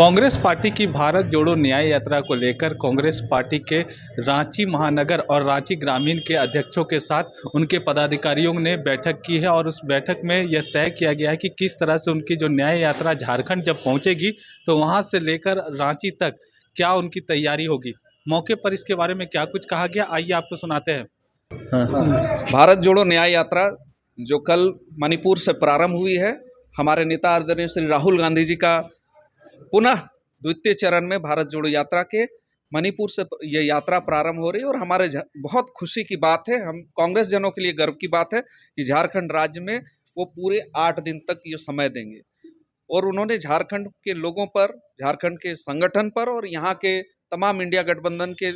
Congress party की भारत जोड़ो न्याय यात्रा को लेकर कांग्रेस पार्टी के रांची महानगर और रांची ग्रामीण के अध्यक्षों के साथ उनके पदाधिकारियों ने बैठक की है और उस बैठक में यह तय किया गया है कि किस तरह से उनकी जो न्याय यात्रा झारखंड जब पहुंचेगी तो वहां से लेकर रांची तक क्या उनकी तैयारी होगी। मौके पर इसके बारे में क्या कुछ कहा गया, आइए आपको सुनाते हैं। भारत जोड़ो न्याय यात्रा जो कल मणिपुर से प्रारंभ हुई है, हमारे नेता आदरणीय श्री राहुल गांधी जी का पुनः द्वितीय चरण में भारत जोड़ो यात्रा के मणिपुर से ये यात्रा प्रारंभ हो रही है और हमारे बहुत खुशी की बात है, हम कांग्रेस जनों के लिए गर्व की बात है कि झारखंड राज्य में वो पूरे 8 दिन तक ये समय देंगे और उन्होंने झारखंड के लोगों पर, झारखंड के संगठन पर और यहाँ के तमाम इंडिया गठबंधन के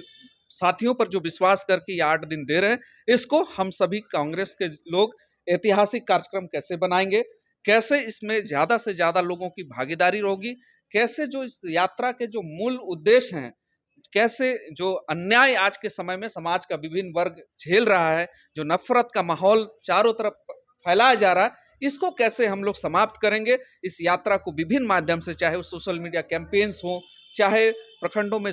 साथियों पर जो विश्वास करके ये 8 दिन दे रहे हैं, इसको हम सभी कांग्रेस के लोग ऐतिहासिक कार्यक्रम कैसे बनाएंगे, कैसे इसमें ज़्यादा से ज़्यादा लोगों की भागीदारी होगी, कैसे जो इस यात्रा के जो मूल उद्देश्य हैं, कैसे जो अन्याय आज के समय में समाज का विभिन्न वर्ग झेल रहा है, जो नफरत का माहौल चारों तरफ फैलाया जा रहा है, इसको कैसे हम लोग समाप्त करेंगे। इस यात्रा को विभिन्न माध्यम से, चाहे वो सोशल मीडिया कैंपेन्स हो, चाहे प्रखंडों में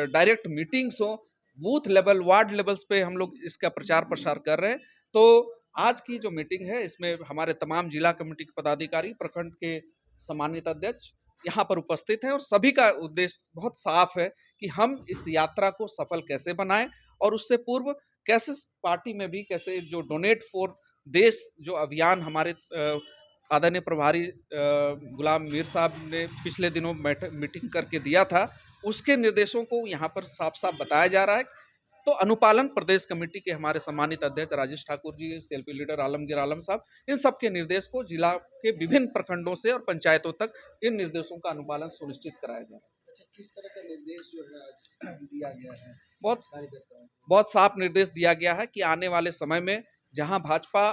डायरेक्ट मीटिंग्स हो, बूथ लेवल, वार्ड लेवल्स पे हम लोग इसका प्रचार प्रसार कर रहे हैं। तो आज की जो मीटिंग है, इसमें हमारे तमाम जिला कमेटी के पदाधिकारी, प्रखंड के सम्मानित अध्यक्ष यहाँ पर उपस्थित हैं और सभी का उद्देश्य बहुत साफ है कि हम इस यात्रा को सफल कैसे बनाएं और उससे पूर्व कैसे पार्टी में भी कैसे जो डोनेट फॉर देश जो अभियान हमारे आदरणीय प्रभारी गुलाम मीर साहब ने पिछले दिनों मीटिंग करके दिया था, उसके निर्देशों को यहाँ पर साफ साफ बताया जा रहा है। तो अनुपालन प्रदेश कमेटी के हमारे सम्मानित अध्यक्ष राजेश ठाकुर जी, सेल्फी लीडर आलमगीर आलम साहब, इन सब के निर्देश को जिला के विभिन्न प्रखंडों से और पंचायतों तक इन निर्देशों का अनुपालन सुनिश्चित कराया जाए। अच्छा, किस तरह का निर्देश जो है आज दिया गया है? बहुत साफ निर्देश दिया गया है कि आने वाले समय में जहां भाजपा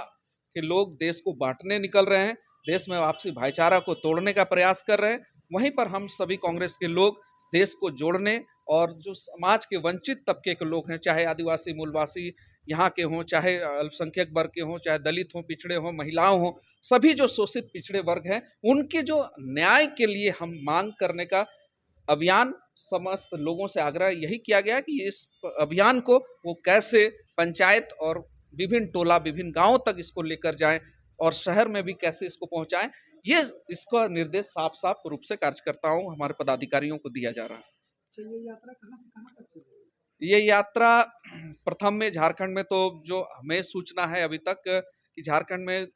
के लोग देश को बांटने निकल रहे हैं, देश में आपसी भाईचारा को तोड़ने का प्रयास कर रहे हैं, वहीं पर हम सभी कांग्रेस के लोग देश को जोड़ने और जो समाज के वंचित तबके के लोग हैं, चाहे आदिवासी मूलवासी यहाँ के हों, चाहे अल्पसंख्यक वर्ग के हों, चाहे दलित हों, पिछड़े हों, महिलाओं हों, सभी जो शोषित पिछड़े वर्ग हैं, उनके जो न्याय के लिए हम मांग करने का अभियान समस्त लोगों से आग्रह यही किया गया कि इस अभियान को वो कैसे पंचायत और विभिन्न टोला, विभिन्न गांवों तक इसको लेकर जाएं और शहर में भी कैसे इसको पहुंचाएं, ये इसका निर्देश साफ साफ रूप से कार्यकर्ताओं, हमारे पदाधिकारियों को दिया जा रहा है। ये यात्रा कहाँ से कहाँ तक चलेगी? ये यात्रा प्रथम में झारखंड में, तो जो हमें सूचना है अभी तक कि झारखंड में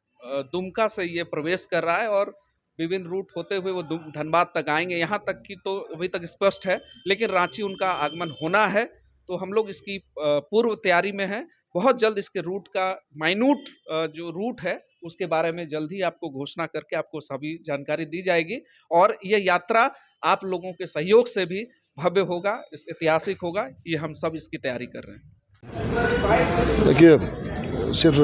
दुमका से ये प्रवेश कर रहा है और विभिन्न रूट होते हुए वो धनबाद तक आएंगे। यहाँ तक की तो अभी तक स्पष्ट है, लेकिन रांची उनका आगमन होना है, तो हम लोग इसकी पूर्व तैयारी में हैं। बहुत जल्द इसके रूट का माइन्यूट जो रूट है उसके बारे में जल्द ही आपको घोषणा करके आपको सभी जानकारी दी जाएगी और ये यात्रा आप लोगों के सहयोग से भी भव्य होगा, ऐतिहासिक होगा, ये हम सब इसकी तैयारी कर रहे हैं। देखिए, सिर्फ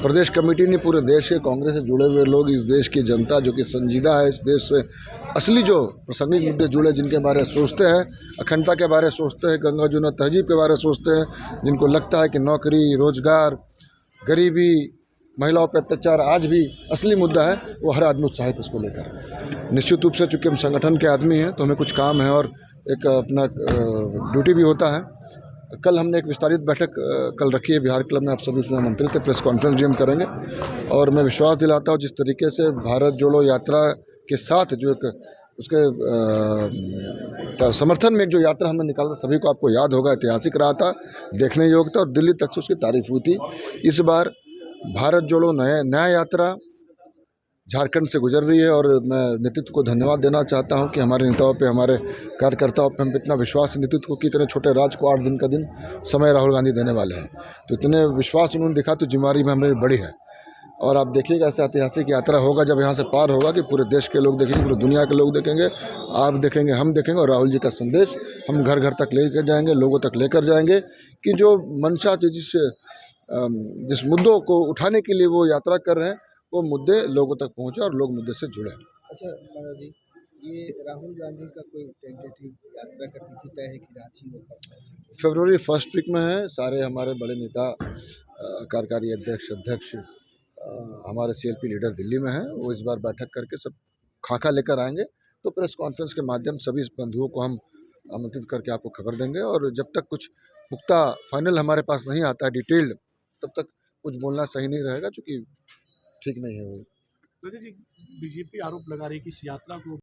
प्रदेश कमेटी नहीं, पूरे देश के कांग्रेस से जुड़े हुए लोग, इस देश की जनता जो कि संजीदा है, इस देश से असली जो प्रासंगिक मुद्दे जुड़े, जिनके बारे में सोचते हैं, अखंडता के बारे में सोचते हैं, गंगा जमुना तहजीब के बारे में सोचते हैं, जिनको लगता है कि नौकरी, रोजगार, गरीबी, महिलाओं पर अत्याचार आज भी असली मुद्दा है, वो हर आदमी उत्साहित उसको लेकर। निश्चित रूप से चूँकि हम संगठन के आदमी हैं तो हमें कुछ काम है और एक अपना ड्यूटी भी होता है। कल हमने एक विस्तारित बैठक कल रखी है बिहार क्लब में, आप सभी उसमें आमंत्रित है, प्रेस कॉन्फ्रेंस भी हम करेंगे और मैं विश्वास दिलाता हूँ जिस तरीके से भारत जोड़ो यात्रा के साथ जो एक उसके समर्थन में जो यात्रा हमने निकाला, सभी को आपको याद होगा, ऐतिहासिक रहा था, देखने योग्य था और दिल्ली तक से उसकी तारीफ हुई थी। इस बार भारत जोड़ो नया यात्रा झारखंड से गुजर रही है और मैं नेतृत्व को धन्यवाद देना चाहता हूं कि हमारे नेताओं पे, हमारे कार्यकर्ताओं पे हम इतना विश्वास नेतृत्व को कि इतने छोटे राज्य को 8 दिन का दिन समय राहुल गांधी देने वाले हैं, तो इतने विश्वास उन्होंने दिखा, तो जिम्मेदारी में हमारी बड़ी है। और आप देखिएगा ऐसा ऐतिहासिक यात्रा होगा जब यहाँ से पार होगा कि पूरे देश के लोग देखेंगे, पूरी दुनिया के लोग देखेंगे, आप देखेंगे, हम देखेंगे और राहुल जी का संदेश हम घर घर तक लेकर जाएंगे, लोगों तक लेकर जाएंगे कि जो मंशा से जिस मुद्दों को उठाने के लिए वो यात्रा कर रहे हैं, वो मुद्दे लोगों तक पहुंचे और लोग मुद्दे से जुड़े। अच्छा मनोज जी, ये राहुल गांधी का कोई टेंटेटिव यात्रा का तिथि तय है कि रांची में कब पहुंचे? फरवरी फर्स्ट वीक में है। सारे हमारे बड़े नेता, कार्यकारी अध्यक्ष हमारे CLP लीडर दिल्ली में हैं, वो इस बार बैठक करके सब खाका लेकर आएंगे, तो प्रेस कॉन्फ्रेंस के माध्यम सभी बंधुओं को हम आमंत्रित करके आपको खबर देंगे। और जब तक कुछ पुख्ता फाइनल हमारे पास नहीं आता है डिटेल्ड, तब तक कुछ बोलना सही नहीं रहेगा, क्योंकि ठीक नहीं है वो। वैसे जी बीजेपी आरोप लगा रही है कि इस यात्रा को